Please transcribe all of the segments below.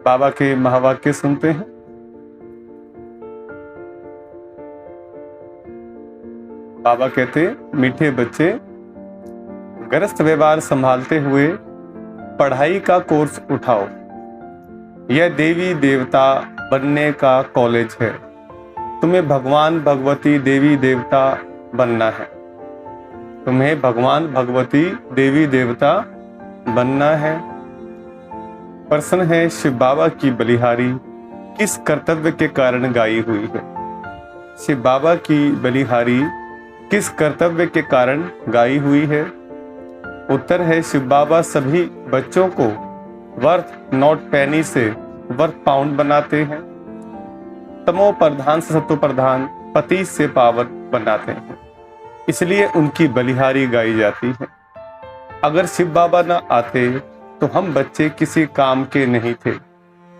बाबा के महावाक्य सुनते हैं। बाबा कहते, मीठे बच्चे, गृहस्थ व्यवहार संभालते हुए पढ़ाई का कोर्स उठाओ। यह देवी देवता बनने का कॉलेज है। तुम्हें भगवान भगवती देवी देवता बनना है। तुम्हें भगवान भगवती देवी देवता बनना है। प्रश्न है, शिव बाबा की बलिहारी किस कर्तव्य के कारण गाई हुई है? शिव बाबा की बलिहारी किस कर्तव्य के कारण गाई हुई है? उत्तर है, शिव बाबा सभी बच्चों को वर्थ नॉट पेनी से वर्थ पाउंड बनाते हैं। तमो प्रधान से सत्व प्रधान, पति से पावर बनाते हैं, इसलिए उनकी बलिहारी गाई जाती है। अगर शिव बाबा न आते तो हम बच्चे किसी काम के नहीं थे।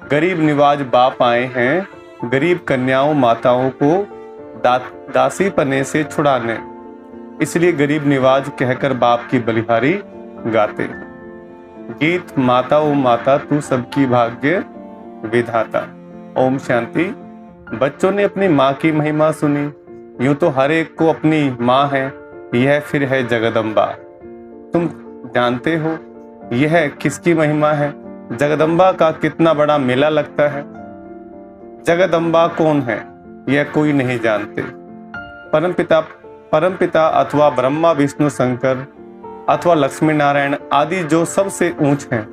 गरीब निवाज बाप आए हैं गरीब कन्याओं माताओं को दासी पने से छुड़ाने, इसलिए गरीब निवाज कहकर बाप की बलिहारी गाते हैं। गीत माता ओ माता तू सबकी भाग्य विधाता। ओम शांति। बच्चों ने अपनी माँ की महिमा सुनी। यूं तो हर एक को अपनी माँ है, यह फिर है जगदम्बा। तुम जानते हो यह किसकी महिमा है? जगदम्बा का कितना बड़ा मेला लगता है। जगदम्बा कौन है यह कोई नहीं जानते। परमपिता अथवा ब्रह्मा विष्णु शंकर अथवा लक्ष्मी नारायण आदि जो सबसे ऊंच हैं,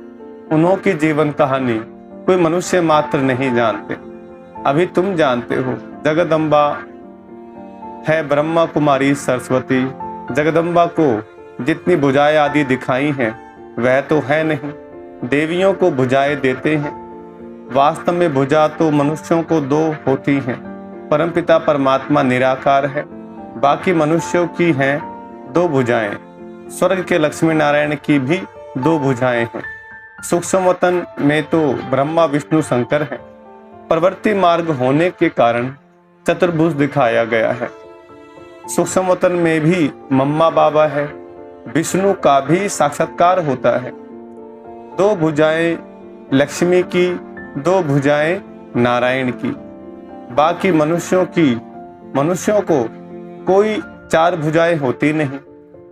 उन्हों की जीवन कहानी कोई मनुष्य मात्र नहीं जानते। अभी तुम जानते हो। जगदम्बा है ब्रह्मा कुमारी सरस्वती। जगदम्बा को जितनी भुजाएं आदि दिखाई हैं वह तो है नहीं, देवियों को भुजाएं देते हैं। वास्तव में भुजा तो मनुष्यों को दो होती हैं। परमपिता परमात्मा निराकार है, बाकी मनुष्यों की हैं दो भुजाएं। स्वर्ग के लक्ष्मी नारायण की भी दो भुजाएं हैं। सूक्ष्म वतन में तो ब्रह्मा विष्णु शंकर हैं। प्रवृत्ति मार्ग होने के कारण चतुर्भुज दिखाया गया है। सूक्ष्म वतन में भी मम्मा बाबा है। विष्णु का भी साक्षात्कार होता है। दो भुजाएं लक्ष्मी की, दो भुजाएं नारायण की। बाकी मनुष्यों को कोई चार भुजाएं होती नहीं।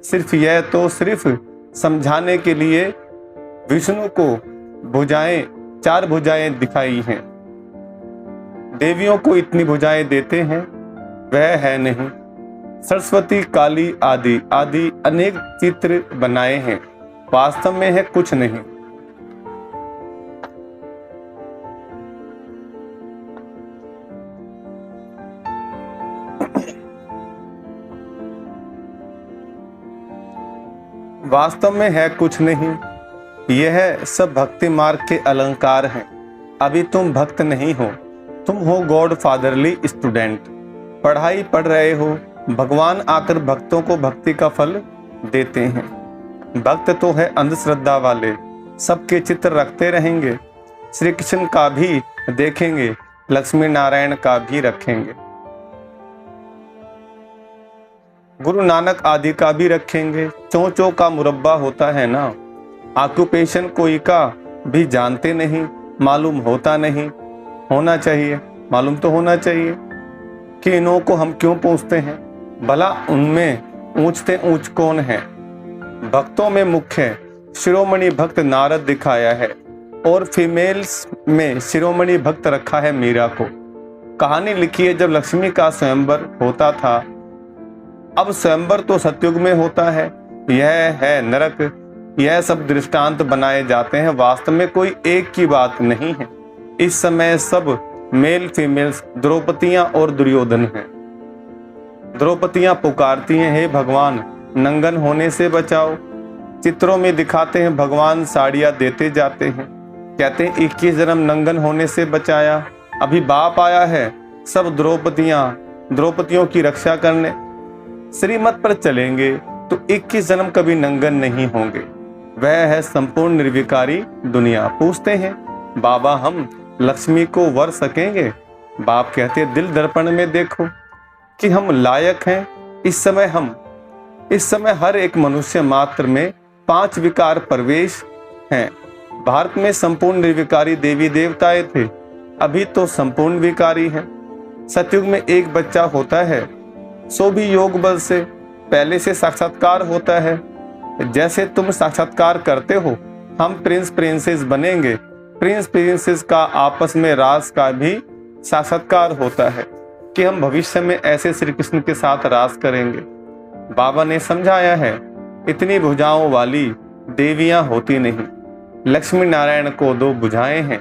सिर्फ यह तो सिर्फ समझाने के लिए विष्णु को चार भुजाएं दिखाई हैं। देवियों को इतनी भुजाएं देते हैं वह है नहीं। सरस्वती काली आदि अनेक चित्र बनाए हैं, वास्तव में है कुछ नहीं। वास्तव में है कुछ नहीं। यह सब भक्ति मार्ग के अलंकार हैं। अभी तुम भक्त नहीं हो, तुम हो गॉड फादरली स्टूडेंट। पढ़ाई पढ़ रहे हो। भगवान आकर भक्तों को भक्ति का फल देते हैं। भक्त तो है अंधश्रद्धा वाले, सबके चित्र रखते रहेंगे। श्री कृष्ण का भी देखेंगे, लक्ष्मी नारायण का भी रखेंगे, गुरु नानक आदि का भी रखेंगे। चोंचों का मुरब्बा होता है ना। ऑक्यूपेशन कोई का भी जानते नहीं, मालूम होता नहीं। होना चाहिए, मालूम तो होना चाहिए कि इन्हों को हम क्यों पूछते हैं। भला उनमें ऊंचते ऊंच कौन है? भक्तों में मुख्य शिरोमणि भक्त नारद दिखाया है और फीमेल्स में शिरोमणि भक्त रखा है मीरा को। कहानी लिखी है जब लक्ष्मी का स्वयंवर होता था। अब स्वयंवर तो सतयुग में होता है, यह है नरक। यह सब दृष्टांत बनाए जाते हैं, वास्तव में कोई एक की बात नहीं है। इस समय सब मेल फीमेल्स द्रौपदियां और दुर्योधन हैं। द्रौपदियां पुकारती हैं, हे भगवान नंगन होने से बचाओ। चित्रों में दिखाते हैं भगवान साड़ियां देते जाते हैं, कहते हैं 21 जन्म नंगन होने से बचाया। अभी बाप आया है सब द्रौपदियों की रक्षा करने। श्रीमत पर चलेंगे तो 21 जन्म कभी नंगन नहीं होंगे। वह है संपूर्ण निर्विकारी दुनिया। पूछते हैं बाबा हम लक्ष्मी को वर सकेंगे? बाप कहते हैं दिल दर्पण में देखो कि हम लायक हैं। इस समय हर एक मनुष्य मात्र में 5 विकार प्रवेश हैं। भारत में संपूर्ण निर्विकारी देवी देवताएं थे, अभी तो संपूर्ण विकारी हैं। सतयुग में एक बच्चा होता है, सो भी योग बल से, पहले से साक्षात्कार होता है। जैसे तुम साक्षात्कार करते हो, हम प्रिंस प्रिंसेस बनेंगे। प्रिंस प्रिंसेस का आपस में रास का भी साक्षात्कार होता है कि हम भविष्य में ऐसे श्री कृष्ण के साथ रास करेंगे। बाबा ने समझाया है, इतनी भुजाओं वाली देवियां होती नहीं। लक्ष्मी नारायण को 2 भुजाएं हैं,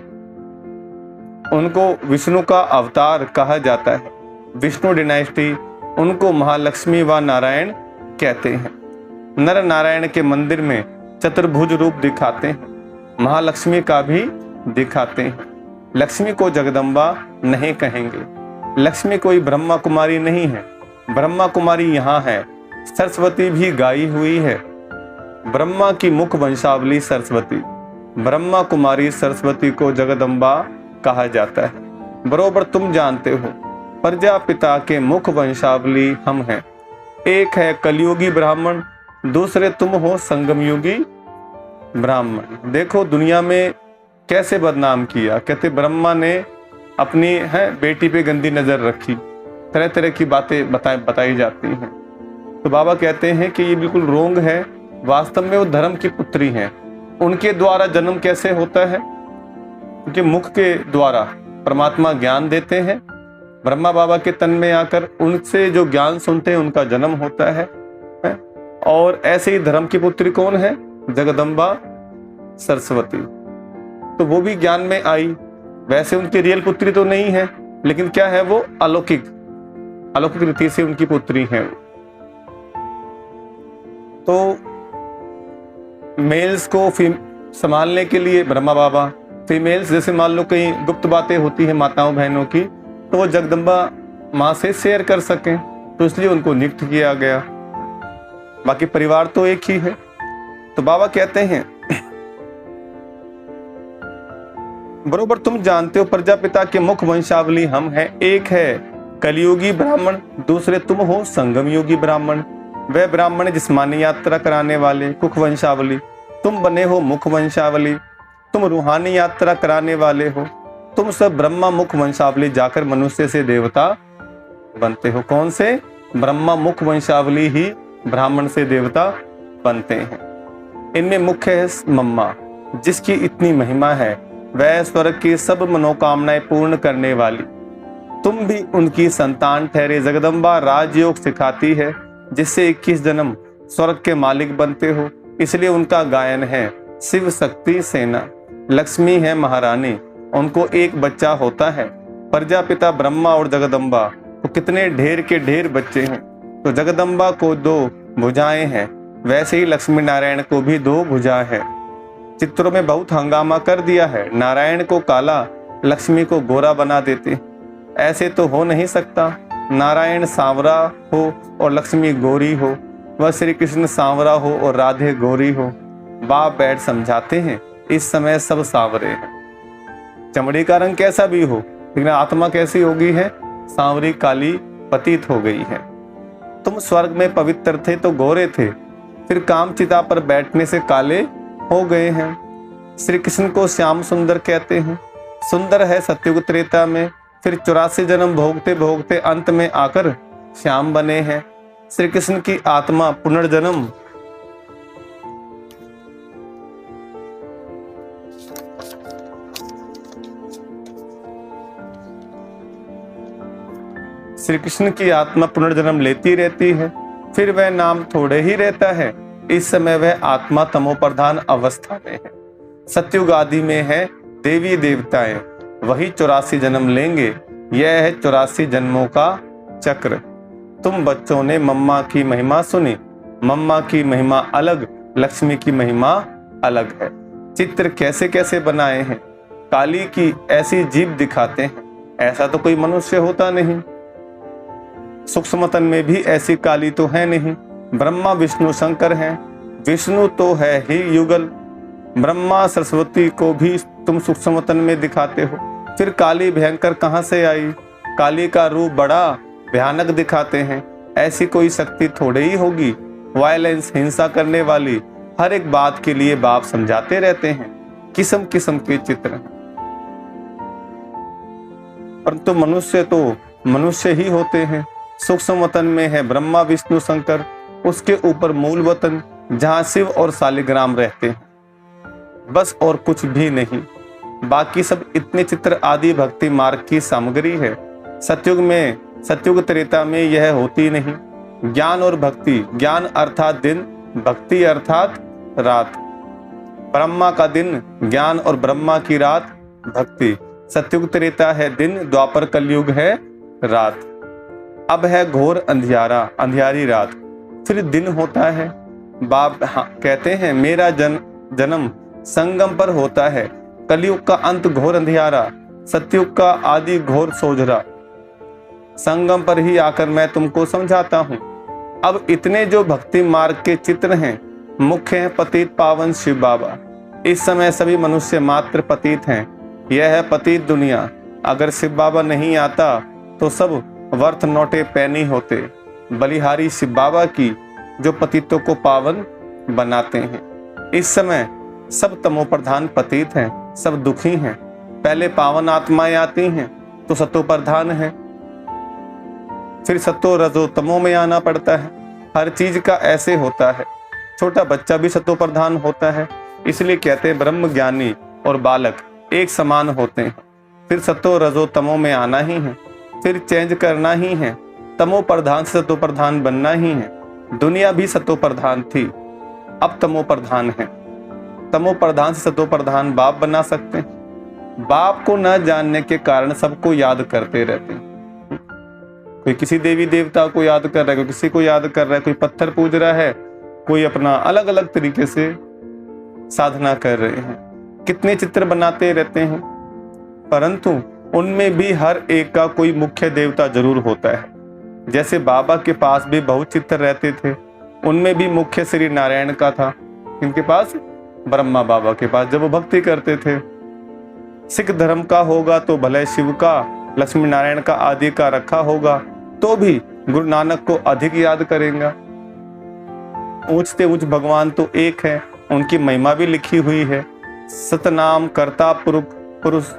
उनको विष्णु का अवतार कहा जाता है। विष्णु डिनाइस्टी उनको महालक्ष्मी व नारायण कहते हैं। नर नारायण के मंदिर में चतुर्भुज रूप दिखाते हैं, महालक्ष्मी का भी दिखाते हैं। लक्ष्मी को जगदम्बा नहीं कहेंगे। लक्ष्मी कोई ब्रह्मा कुमारी नहीं है, ब्रह्मा कुमारी यहाँ है। सरस्वती भी गाई हुई है, ब्रह्मा की मुख वंशावली सरस्वती। ब्रह्मा कुमारी सरस्वती को जगदम्बा कहा जाता है। बरोबर तुम जानते हो, प्रजापिता के मुख वंशावली हम हैं। एक है कलयुगी ब्राह्मण, दूसरे तुम हो संगमयुगी ब्राह्मण। देखो दुनिया में कैसे बदनाम किया। कहते ब्रह्मा ने अपनी बेटी पे गंदी नजर रखी, तरह तरह की बातें बताई जाती हैं। तो बाबा कहते हैं कि ये बिल्कुल रोंग है। वास्तव में वो धर्म की पुत्री हैं। उनके द्वारा जन्म कैसे होता है? क्योंकि मुख के द्वारा परमात्मा ज्ञान देते हैं। ब्रह्मा बाबा के तन में आकर उनसे जो ज्ञान सुनते हैं उनका जन्म होता है। और ऐसे ही धर्म की पुत्री कौन है? जगदम्बा सरस्वती। तो वो भी ज्ञान में आई। वैसे उनकी रियल पुत्री तो नहीं है, लेकिन क्या है वो अलौकिक रीति से उनकी पुत्री है। तो मेल्स को संभालने के लिए ब्रह्मा बाबा, फीमेल्स जैसे मान लो कहीं गुप्त बातें होती है माताओं बहनों की, तो वो जगदम्बा माँ से शेयर कर सकें, तो इसलिए उनको नियुक्त किया गया। बाकी परिवार तो एक ही है। तो बाबा कहते हैं बरोबर तुम जानते हो, प्रजापिता के मुख वंशावली हम हैं। एक है कलयुगी ब्राह्मण, दूसरे तुम हो संगम योगी ब्राह्मण। वह ब्राह्मण जिस्मानी यात्रा कराने वाले कुख वंशावली, तुम बने हो मुख वंशावली। तुम रूहानी यात्रा कराने वाले हो। तुम सब ब्रह्मा मुख वंशावली जाकर मनुष्य से देवता बनते हो। कौन से? ब्रह्मा मुख वंशावली ही ब्राह्मण से देवता बनते हैं। इनमें मुख्य है मम्मा, जिसकी इतनी महिमा है। वह स्वर्ग की सब मनोकामनाएं पूर्ण करने वाली। तुम भी उनकी संतान ठहरे। जगदम्बा राजयोग सिखाती है, जिससे 21 जन्म स्वर्ग के मालिक बनते हो। इसलिए उनका गायन है शिव शक्ति सेना। लक्ष्मी है महारानी, उनको एक बच्चा होता है। प्रजापिता ब्रह्मा और जगदम्बा को कितने ढेर के ढेर बच्चे हैं। तो जगदम्बा को 2 भुजाएं हैं, वैसे ही लक्ष्मी नारायण को भी 2 भुजा है। चित्रों में बहुत हंगामा कर दिया है। नारायण को काला, लक्ष्मी को गोरा बना देते। ऐसे तो हो नहीं सकता। नारायण सांवरा हो और लक्ष्मी गोरी हो, वह श्री कृष्ण सांवरा हो और राधे गोरी हो। बाप बैठ समझाते हैं, इस समय सब सांवरे हैं। चमड़ी का रंग कैसा भी हो, लेकिन आत्मा कैसी होगी है? सांवरी काली पतित हो गई है। तुम स्वर्ग में पवित्र थे तो गोरे थे, फिर कामचिता पर बैठने से काले हो गए हैं। श्री कृष्ण को श्याम सुंदर कहते हैं। सुंदर है सतयुग त्रेता में, फिर 84 जन्म भोगते भोगते अंत में आकर श्याम बने हैं। श्री कृष्ण की आत्मा पुनर्जन्म श्री कृष्ण की आत्मा पुनर्जन्म लेती रहती है, फिर वह नाम थोड़े ही रहता है। इस समय वह आत्मा तमोप्रधान अवस्था में है। सतयुग आदि में है देवी देवताएं, वही 84 जन्म लेंगे। यह है 84 जन्मों का चक्र। तुम बच्चों ने मम्मा की महिमा सुनी। मम्मा की महिमा अलग, लक्ष्मी की महिमा अलग है। चित्र कैसे कैसे बनाए हैं। काली की ऐसी जीभ दिखाते हैं, ऐसा तो कोई मनुष्य होता नहीं। सूक्ष्मतन में भी ऐसी काली तो है नहीं। ब्रह्मा विष्णु शंकर हैं, विष्णु तो है ही युगल। ब्रह्मा सरस्वती को भी तुम सूक्ष्मतन में दिखाते हो, फिर काली भयंकर कहां से आई? काली का रूप बड़ा भयानक दिखाते हैं। ऐसी कोई शक्ति थोड़े ही होगी। वायलेंस, हिंसा करने वाली, हर एक बात के लिए बाप समझाते रहते हैं। किस्म किस्म के चित्र हैं, परंतु मनुष्य तो मनुष्य ही होते हैं। सूक्ष्म वतन में है ब्रह्मा विष्णु शंकर, उसके ऊपर मूल वतन जहाँ शिव और शालिग्राम रहते हैं, बस और कुछ भी नहीं। बाकी सब इतने चित्र आदि भक्ति मार्ग की सामग्री है। सतयुग त्रेता में यह होती नहीं। ज्ञान और भक्ति, ज्ञान अर्थात दिन, भक्ति अर्थात रात। ब्रह्मा का दिन ज्ञान और ब्रह्मा की रात भक्ति। सतयुग त्रेता है दिन, द्वापर कलयुग है रात। अब है घोर अंधियारा, अंधियारी रात, फिर दिन होता है। बाप कहते हैं मेरा जन्म संगम पर होता है। कलयुग का अंत घोर अंधियारा, सतयुग का आदि घोर सोझरा। संगम पर ही आकर मैं तुमको समझाता हूँ। अब इतने जो भक्ति मार्ग के चित्र हैं, मुख्य है पतित पावन शिव बाबा। इस समय सभी मनुष्य मात्र पतित हैं। यह है पतित दुनिया। अगर शिव बाबा नहीं आता तो सब वर्थ नोटे पैनी होते। बलिहारी शिव बाबा की जो पतितों को पावन बनाते हैं। इस समय सब तमो प्रधान पतित हैं, सब दुखी हैं। पहले पावन आत्माएं आती हैं तो सतो प्रधान है, फिर सतो रजो तमो में आना पड़ता है। हर चीज का ऐसे होता है। छोटा बच्चा भी सतो प्रधान होता है, इसलिए कहते हैं ब्रह्म ज्ञानी और बालक एक समान होते हैं। फिर सतो रजो तमो में आना ही है, फिर चेंज करना ही है। तमो प्रधान से सतो प्रधान बनना ही है। दुनिया भी सतो प्रधान थी, अब तमो प्रधान है। तमो प्रधान से सतो प्रधान बाप बना सकते हैं। बाप को न जानने के कारण सबको याद करते रहते हैं। कोई किसी देवी देवता को याद कर रहा है, कोई किसी को याद कर रहा है, कोई पत्थर पूज रहा है, कोई अपना अलग अलग तरीके से साधना कर रहे हैं। कितने चित्र बनाते रहते हैं, परंतु उनमें भी हर एक का कोई मुख्य देवता जरूर होता है। जैसे बाबा के पास भी बहुत चित्र रहते थे, उनमें भी मुख्य श्री नारायण का था। इनके पास ब्रह्मा बाबा के पास जब वो भक्ति करते थे। सिख धर्म का होगा तो भले शिव का, लक्ष्मी नारायण का आदि का रखा होगा तो भी गुरु नानक को अधिक याद करेगा। ऊंच से ऊंच भगवान तो एक है, उनकी महिमा भी लिखी हुई है। सतनाम कर्ता पुरुष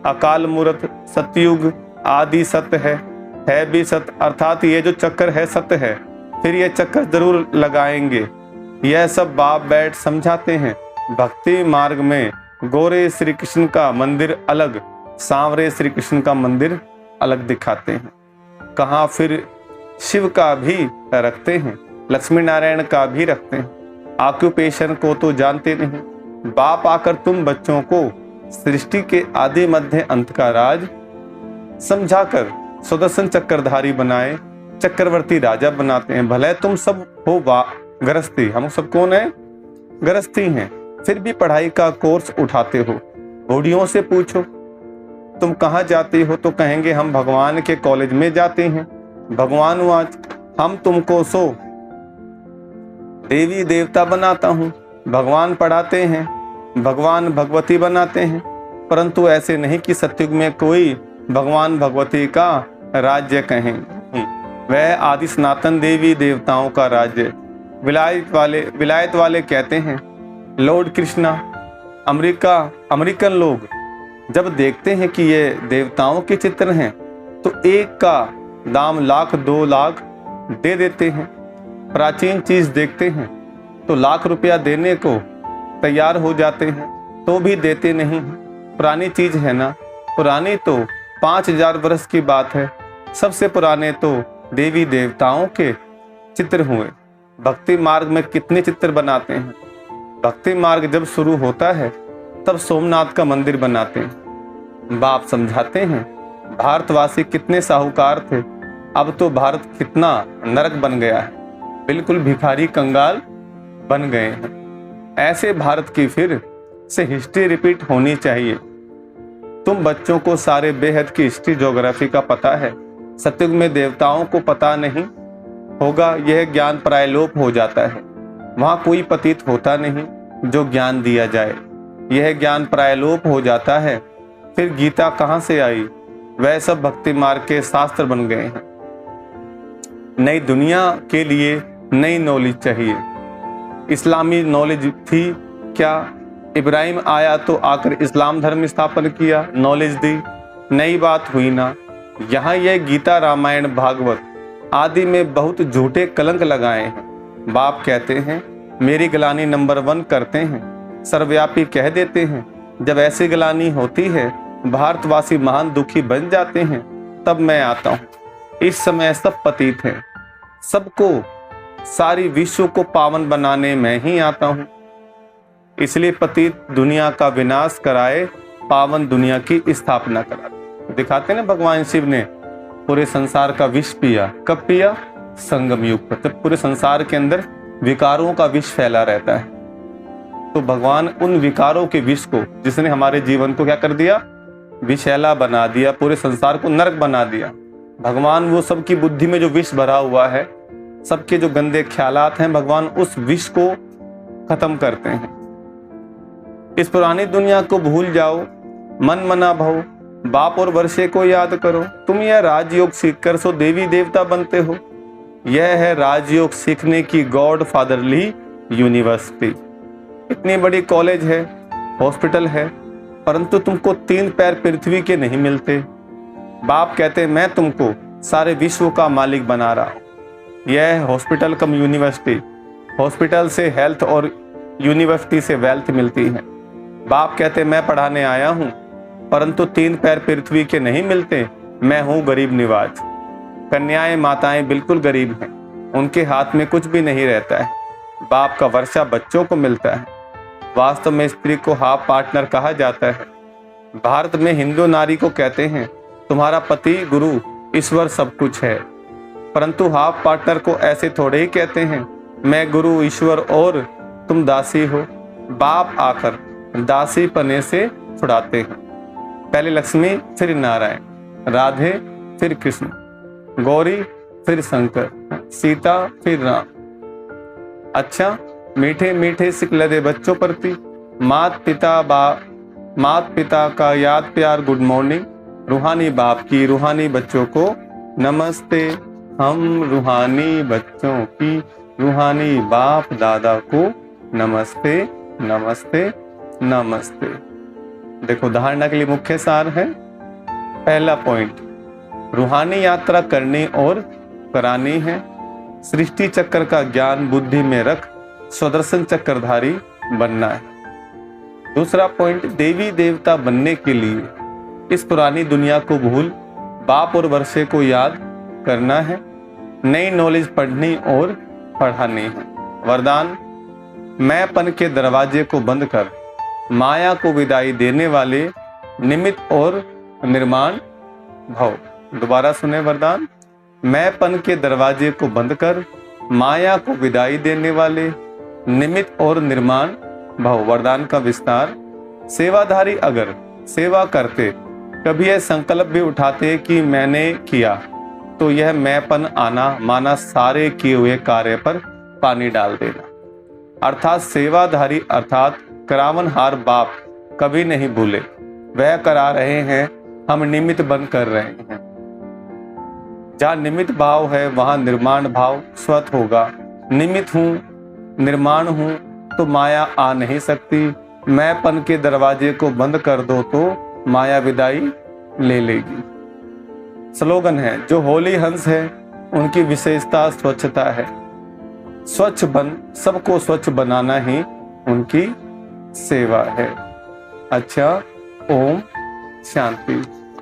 अकाल मूर्त सतयुग आदि सत्य है भी सत्य, अर्थात ये जो चक्कर है सत्य है, फिर ये चक्कर जरूर लगाएंगे। यह सब बाप बैठ समझाते हैं। भक्ति मार्ग में गोरे श्री कृष्ण का मंदिर अलग, सांवरे श्री कृष्ण का मंदिर अलग दिखाते हैं। कहाँ फिर शिव का भी रखते हैं, लक्ष्मी नारायण का भी रखते हैं। ऑक्यूपेशन को तो जानते नहीं। बाप आकर तुम बच्चों को सृष्टि के आदि मध्य अंत का राज समझाकर सुदर्शन चक्रधारी बनाए, चक्रवर्ती राजा बनाते हैं। भले तुम सब हो गृहस्थी, हम सब कौन है? गृहस्थी हैं, फिर भी पढ़ाई का कोर्स उठाते हो। बूढ़ियों से पूछो तुम कहाँ जाते हो तो कहेंगे हम भगवान के कॉलेज में जाते हैं। भगवान वाच हम तुमको सो देवी देवता बनाता हूँ, भगवान पढ़ाते हैं, भगवान भगवती बनाते हैं। परंतु ऐसे नहीं कि सतयुग में कोई भगवान भगवती का राज्य कहेंगे। वह आदि सनातन देवी देवताओं का राज्य। विलायत वाले कहते हैं लॉर्ड कृष्णा। अमेरिकन लोग जब देखते हैं कि ये देवताओं के चित्र हैं तो एक का दाम लाख 2 लाख दे देते हैं। प्राचीन चीज देखते हैं तो लाख रुपया देने को तैयार हो जाते हैं, तो भी देते नहीं हैं। पुरानी चीज है ना, पुरानी तो 5000 वर्ष की बात है। सबसे पुराने तो देवी देवताओं के चित्र हुए। भक्ति मार्ग में कितने चित्र बनाते हैं। भक्ति मार्ग जब शुरू होता है तब सोमनाथ का मंदिर बनाते हैं। बाप समझाते हैं भारतवासी कितने साहूकार थे, अब तो भारत कितना नरक बन गया है, बिल्कुल भिखारी कंगाल बन गए हैं। ऐसे भारत की फिर से हिस्ट्री रिपीट होनी चाहिए। तुम बच्चों को सारे बेहद की हिस्ट्री ज्योग्राफी का पता है, सतयुग में देवताओं को पता नहीं होगा, यह ज्ञान प्रायलोप हो जाता है। वहां कोई पतित होता नहीं जो ज्ञान दिया जाए, यह ज्ञान प्रायलोप हो जाता है। फिर गीता कहां से आई? वह सब भक्ति मार्ग के शास्त्र बन गए हैं। नई दुनिया के लिए नई नॉलेज चाहिए। इस्लामी नॉलेज थी क्या? इब्राहिम आया तो आकर इस्लाम धर्म स्थापन किया, नॉलेज दी, नई बात हुई ना। यहाँ यह गीता रामायण भागवत आदि में बहुत झूठे कलंक लगाए हैं। बाप कहते हैं मेरी गलानी नंबर 1 करते हैं, सर्वव्यापी कह देते हैं। जब ऐसी गलानी होती है भारतवासी महान दुखी बन जाते हैं, तब मैं आता हूँ। इस समय सब पतित हैं, सबको सारी विश्व को पावन बनाने में ही आता हूँ। इसलिए पतित दुनिया का विनाश कराए, पावन दुनिया की स्थापना कराए। दिखाते ना भगवान शिव ने पूरे संसार का विष पिया। कब पिया? संगम युग पर, जब पूरे संसार के अंदर विकारों का विष फैला रहता है। तो भगवान उन विकारों के विष को, जिसने हमारे जीवन को क्या कर दिया? विषैला बना दिया, पूरे संसार को नरक बना दिया। भगवान वो सबकी बुद्धि में जो विष भरा हुआ है, सबके जो गंदे ख्यालात हैं, भगवान उस विष को खत्म करते हैं। इस पुरानी दुनिया को भूल जाओ, मन मना भव, बाप और वर्षे को याद करो। तुम यह राजयोग सीखकर सो देवी देवता बनते हो। यह है राजयोग सीखने की गॉड फादरली यूनिवर्सिटी। इतनी बड़ी कॉलेज है, हॉस्पिटल है, परंतु तुमको 3 पैर पृथ्वी के नहीं मिलते। बाप कहते मैं तुमको सारे विश्व का मालिक बना रहा हूं। यह है हॉस्पिटल कम यूनिवर्सिटी। हॉस्पिटल से हेल्थ और यूनिवर्सिटी से वेल्थ मिलती है। बाप कहते मैं पढ़ाने आया हूं, परंतु 3 पैर पृथ्वी के नहीं मिलते। मैं हूं गरीब निवाज। कन्याएं माताएं बिल्कुल गरीब हैं, उनके हाथ में कुछ भी नहीं रहता है। बाप का वर्षा बच्चों को मिलता है। वास्तव में स्त्री को हाफ पार्टनर कहा जाता है। भारत में हिंदू नारी को कहते हैं तुम्हारा पति गुरु ईश्वर सब कुछ है, परंतु हाफ पार्टनर को ऐसे थोड़े ही कहते हैं मैं गुरु ईश्वर और तुम दासी हो। बाप आकर दासी पने से छुड़ाते हैं। पहले लक्ष्मी, फिर नारायण, राधे, फिर कृष्ण, गौरी, फिर शंकर, सीता, फिर राम। अच्छा, मीठे मीठे सिकल दे बच्चों प्रति मात पिता का याद प्यार गुड मॉर्निंग। रूहानी बाप की रूहानी बच्चों को नमस्ते। हम रूहानी बच्चों की रूहानी बाप दादा को नमस्ते नमस्ते नमस्ते। देखो धारणा के लिए मुख्य सार है। पहला पॉइंट, रूहानी यात्रा करनी और करानी है। सृष्टि चक्र का ज्ञान बुद्धि में रख स्वदर्शन चक्रधारी बनना है। दूसरा पॉइंट, देवी देवता बनने के लिए इस पुरानी दुनिया को भूल बाप और वर्षे को याद करना है। नई नॉलेज पढ़नी और पढ़ानी है। वरदान, मैंपन के दरवाजे को बंद कर माया को विदाई देने वाले निमित्त और निर्माण भव। दोबारा सुने वरदान, मैंपन के दरवाजे को बंद कर माया को विदाई देने वाले निमित्त और निर्माण भव। वरदान का विस्तार, सेवाधारी अगर सेवा करते कभी यह संकल्प भी उठाते कि मैंने किया, तो यह मैंपन आना माना सारे किए हुए कार्य पर पानी डाल देना। अर्थात सेवाधारी अर्थात करावनहार बाप कभी नहीं भूले। वह करा रहे हैं, हम निमित्त बन कर रहे हैं। जहाँ निमित्त भाव है वहां निर्माण भाव स्वतः होगा। निमित्त हूं, निर्माण हूं, तो माया आ नहीं सकती। मैंपन के दरवाजे को बंद कर दो तो माया विदाई ले लेगी। स्लोगन है, जो होली हंस है उनकी विशेषता स्वच्छता है। स्वच्छ बन, सबको स्वच्छ बनाना ही उनकी सेवा है। अच्छा, ओम शांति।